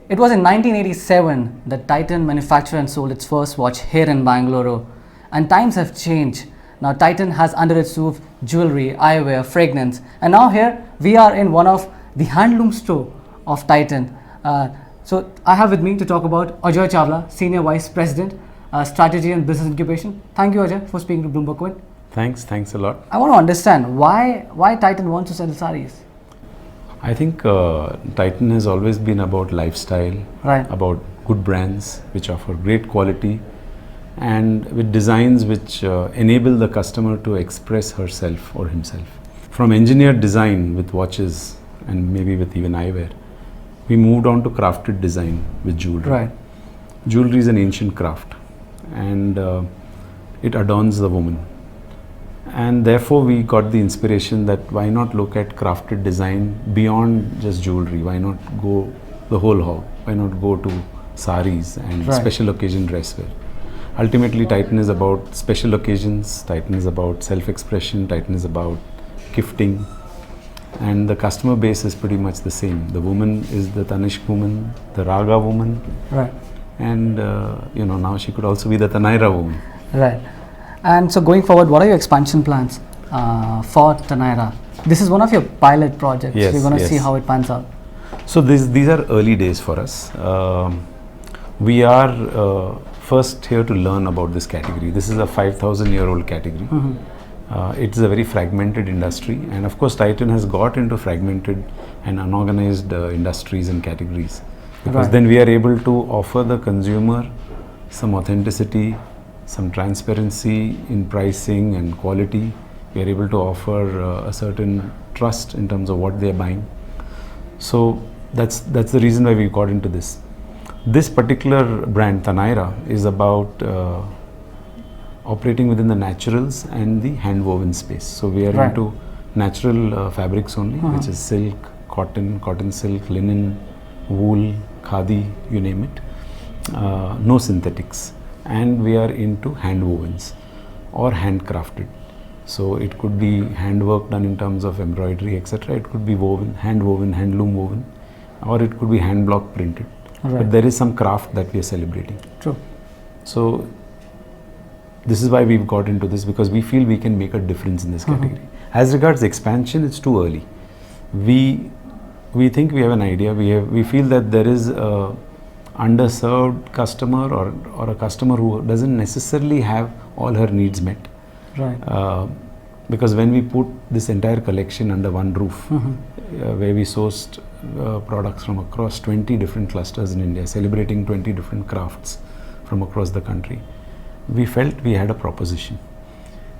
It was in 1987 that Titan manufactured and sold its first watch here in Bangalore. And times have changed. Now Titan has under its roof jewelry, eyewear, fragrance. And now here we are in one of the handloom store of Titan. So I have with me to talk about Ajay Chawla, Senior Vice President, Strategy and Business Incubation. Thank you, Ajay, for speaking to Bloomberg Quint. Thanks a lot. I want to understand why Titan wants to sell sarees. I think Titan has always been about lifestyle, Right. about good brands which offer great quality and with designs which enable the customer to express herself or himself. From engineered design with watches and maybe with even eyewear, we moved on to crafted design with jewelry. Right. Jewelry is an ancient craft and it adorns the woman. And therefore we got the inspiration that why not look at crafted design beyond just jewelry, why not go the whole hog, why not go to saris and Right. special occasion dress wear. Ultimately Titan is about special occasions, Titan is about self-expression, Titan is about gifting, and the customer base is pretty much the same. The woman is the Tanishq woman, the Raga woman, Right. and now she could also be the Tanaira woman. Right. And so going forward, what are your expansion plans for Tanaira? This is one of your pilot projects. Yes, We're going to yes. see how it pans out. So these are early days for us. We are first here to learn about this category. This is a 5,000-year-old category. It's a very fragmented industry, and of course Titan has got into fragmented and unorganized industries and categories, because Right. then we are able to offer the consumer some authenticity, some transparency in pricing and quality. We are able to offer a certain trust in terms of what they are buying. So that's the reason why we got into this. This particular brand, Tanaira, is about operating within the naturals and the hand woven space. So we are Right. into natural fabrics only, which is silk, cotton silk, linen, wool, khadi, you name it. No synthetics. And we are into hand wovens or handcrafted. So it could be handwork done in terms of embroidery, etc. It could be woven, handloom woven, or it could be hand block printed. Right. But there is some craft that we are celebrating. True. So this is why we've got into this, because we feel we can make a difference in this category. As regards expansion, it's too early. We think we have an idea. We feel that there is a underserved customer or a customer who doesn't necessarily have all her needs met. Right. Because when we put this entire collection under one roof, where we sourced products from across 20 different clusters in India, celebrating 20 different crafts from across the country, we felt we had a proposition.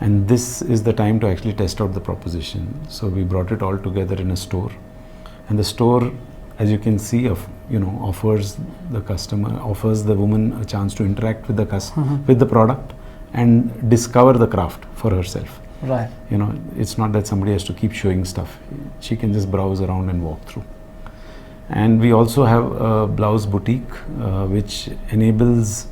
And this is the time to actually test out the proposition. So we brought it all together in a store. And the store, as you can see, offers the woman a chance to interact with with the product and discover the craft for herself. Right. It's not that somebody has to keep showing stuff. She can just browse around and walk through. And we also have a blouse boutique, which enables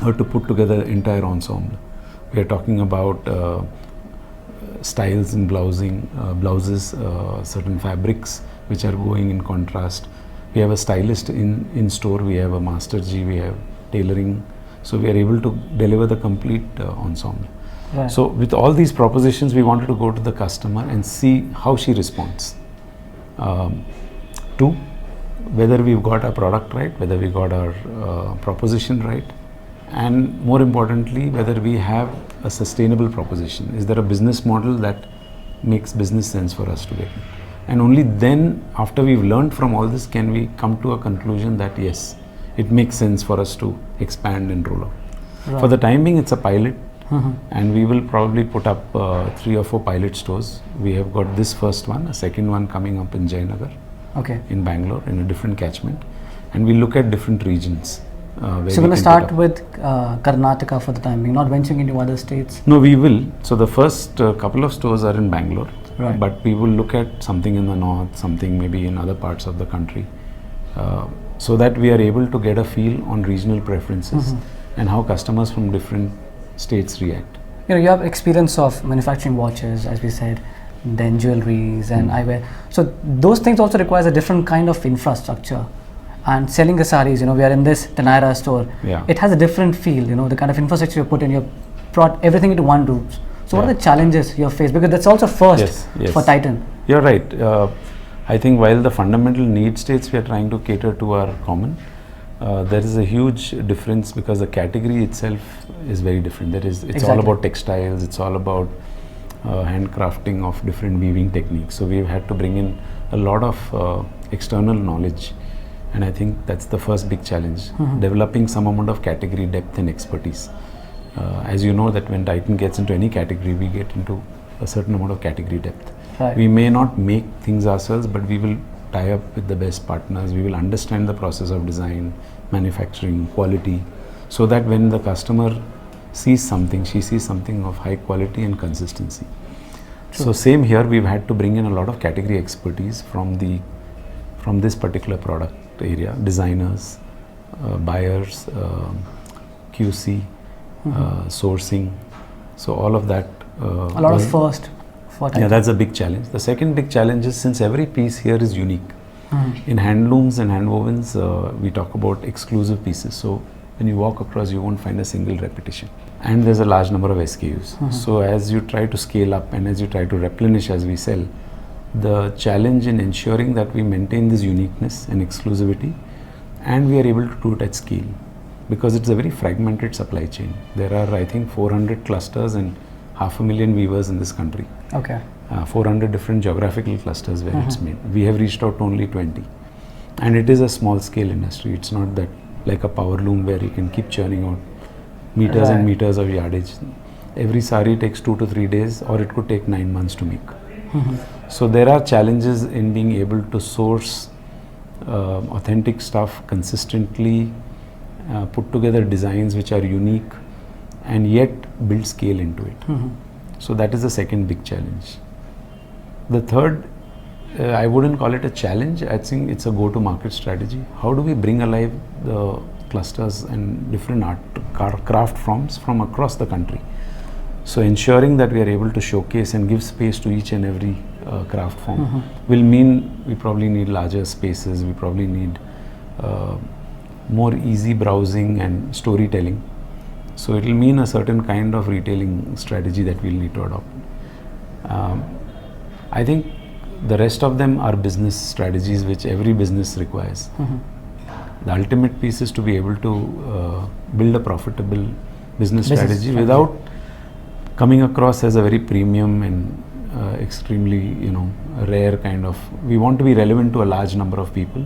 her to put together the entire ensemble. We are talking about styles in blouses, certain fabrics which are going in contrast. We have a stylist in store, we have a master G, we have tailoring. So we are able to deliver the complete ensemble. Right. So with all these propositions, we wanted to go to the customer and see how she responds. Two, whether we've got our product right, whether we got our proposition right, and more importantly, whether we have a sustainable proposition. Is there a business model that makes business sense for us to get in? And only then, after we've learned from all this, can we come to a conclusion that yes, it makes sense for us to expand and roll out. Right. For the time being, it's a pilot, and we will probably put up 3 or 4 pilot stores. We have got this first one, a second one coming up in Jayanagar, Okay. in Bangalore, in a different catchment, and we look at different regions. So you're going to start with Karnataka for the time being, not venturing into other states? No, we will. So the first couple of stores are in Bangalore, Right. but we will look at something in the north, something maybe in other parts of the country, so that we are able to get a feel on regional preferences and how customers from different states react. You have experience of manufacturing watches, as we said, then jewelries and eyewear. So those things also requires a different kind of infrastructure. and selling the saris, we are in this Tenaira store. Yeah. It has a different feel, the kind of infrastructure you put in, you brought everything into one roof. So what Yeah. are the challenges you have faced? Because that's also first Yes. for Titan. You're right. I think while the fundamental need states we are trying to cater to are common, there is a huge difference because the category itself is very different. It's all Exactly. about textiles, it's all about handcrafting of different weaving techniques. So we've had to bring in a lot of external knowledge, and I think that's the first big challenge, developing some amount of category depth and expertise. As you know that when Titan gets into any category, we get into a certain amount of category depth. Right. We may not make things ourselves, but we will tie up with the best partners. We will understand the process of design, manufacturing, quality, so that when the customer sees something, she sees something of high quality and consistency. So same here, we've had to bring in a lot of category expertise from this particular product area, designers, buyers, QC, sourcing. So all of that. A lot of first for Titan. Yeah, that's a big challenge. The second big challenge is since every piece here is unique. In handlooms and handwovens, we talk about exclusive pieces. So when you walk across, you won't find a single repetition. And there's a large number of SKUs. So as you try to scale up and as you try to replenish as we sell, the challenge in ensuring that we maintain this uniqueness and exclusivity, and we are able to do it at scale, because it's a very fragmented supply chain. There are, I think, 400 clusters and 500,000 weavers in this country. Okay. 400 different geographical clusters where it's made. We have reached out to only 20. And it is a small scale industry. It's not that like a power loom where you can keep churning out meters and meters of yardage. Every sari takes 2 to 3 days, or it could take 9 months to make. So there are challenges in being able to source authentic stuff consistently, put together designs which are unique, and yet build scale into it. So that is the second big challenge. The third, I wouldn't call it a challenge, I think it's a go-to-market strategy. How do we bring alive the clusters and different craft forms from across the country? So ensuring that we are able to showcase and give space to each and every craft form will mean we probably need larger spaces, we probably need more easy browsing and storytelling. So it will mean a certain kind of retailing strategy that we'll need to adopt. I think the rest of them are business strategies which every business requires. The ultimate piece is to be able to build a profitable business strategy without coming across as a very premium and extremely, rare kind of. We want to be relevant to a large number of people,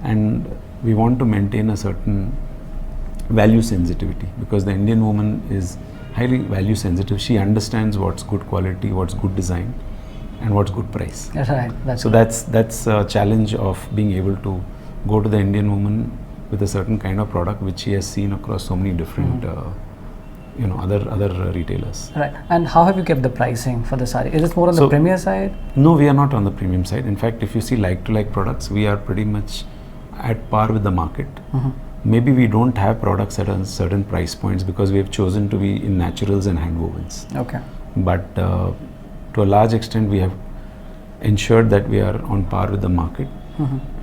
and we want to maintain a certain value sensitivity, because the Indian woman is highly value sensitive. She understands what's good quality, what's good design, and what's good price. That's right. So that's a challenge of being able to go to the Indian woman with a certain kind of product which she has seen across so many different other retailers. Right. And how have you kept the pricing for the sari? Is it more on the premier side? No, we are not on the premium side. In fact, if you see like-to-like products, we are pretty much at par with the market. Maybe we don't have products at a certain price points because we have chosen to be in naturals and handwovens. Okay. But to a large extent, we have ensured that we are on par with the market.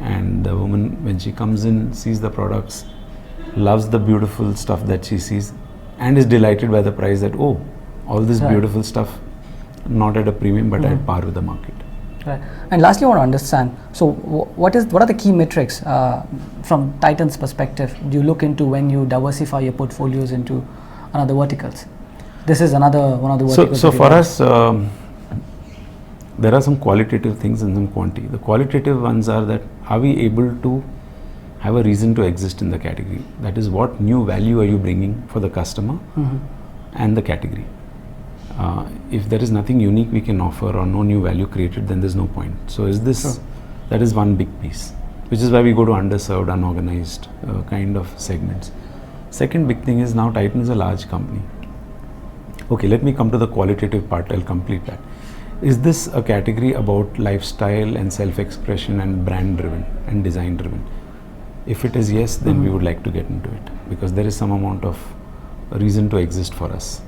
And the woman, when she comes in, sees the products, loves the beautiful stuff that she sees, and is delighted by the price that, oh, all this beautiful stuff, not at a premium, but at par with the market. Right. And lastly, I want to understand, so what are the key metrics from Titan's perspective do you look into when you diversify your portfolios into another verticals? This is another one of the verticals. So for us, there are some qualitative things and some quantity. The qualitative ones are that, are we able to have a reason to exist in the category? That is, what new value are you bringing for the customer and the category? If there is nothing unique we can offer or no new value created, then there's no point. So that is one big piece, which is why we go to underserved, unorganized kind of segments. Second big thing is, now Titan is a large company. Okay, let me come to the qualitative part, I'll complete that. Is this a category about lifestyle and self-expression and brand driven and design driven? If it is yes, then we would like to get into it, because there is some amount of reason to exist for us.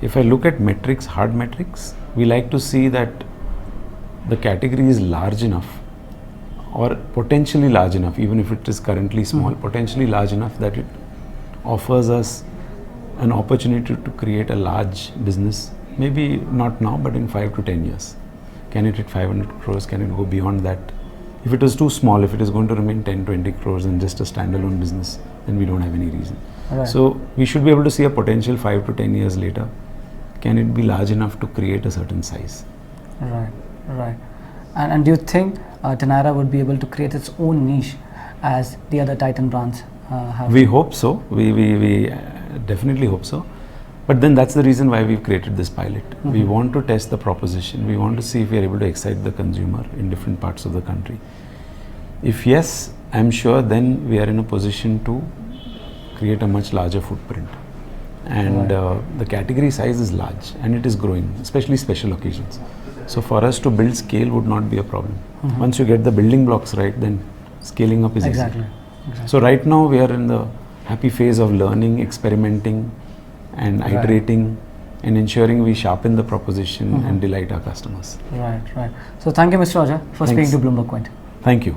If I look at metrics, hard metrics, we like to see that the category is large enough or potentially large enough, even if it is currently small, potentially large enough that it offers us an opportunity to create a large business, maybe not now, but in 5 to 10 years. Can it hit 500 crores? Can it go beyond that? If it is too small, if it is going to remain 10, 20 crores and just a standalone business, then we don't have any reason. Right. So we should be able to see a potential 5 to 10 years later. Can it be large enough to create a certain size? Right, right. And do you think Taneira would be able to create its own niche as the other Titan brands have? We hope so. We definitely hope so. But then that's the reason why we've created this pilot. We want to test the proposition. We want to see if we are able to excite the consumer in different parts of the country. If yes, I'm sure then we are in a position to create a much larger footprint. And the category size is large and it is growing, especially special occasions. So for us to build scale would not be a problem. Once you get the building blocks right, then scaling up is Exactly. easy. So right now we are in the happy phase of learning, experimenting and iterating and ensuring we sharpen the proposition and delight our customers. Right, right. So thank you, Mr. Raja, for Thanks. speaking to Bloomberg Quint. Thank you.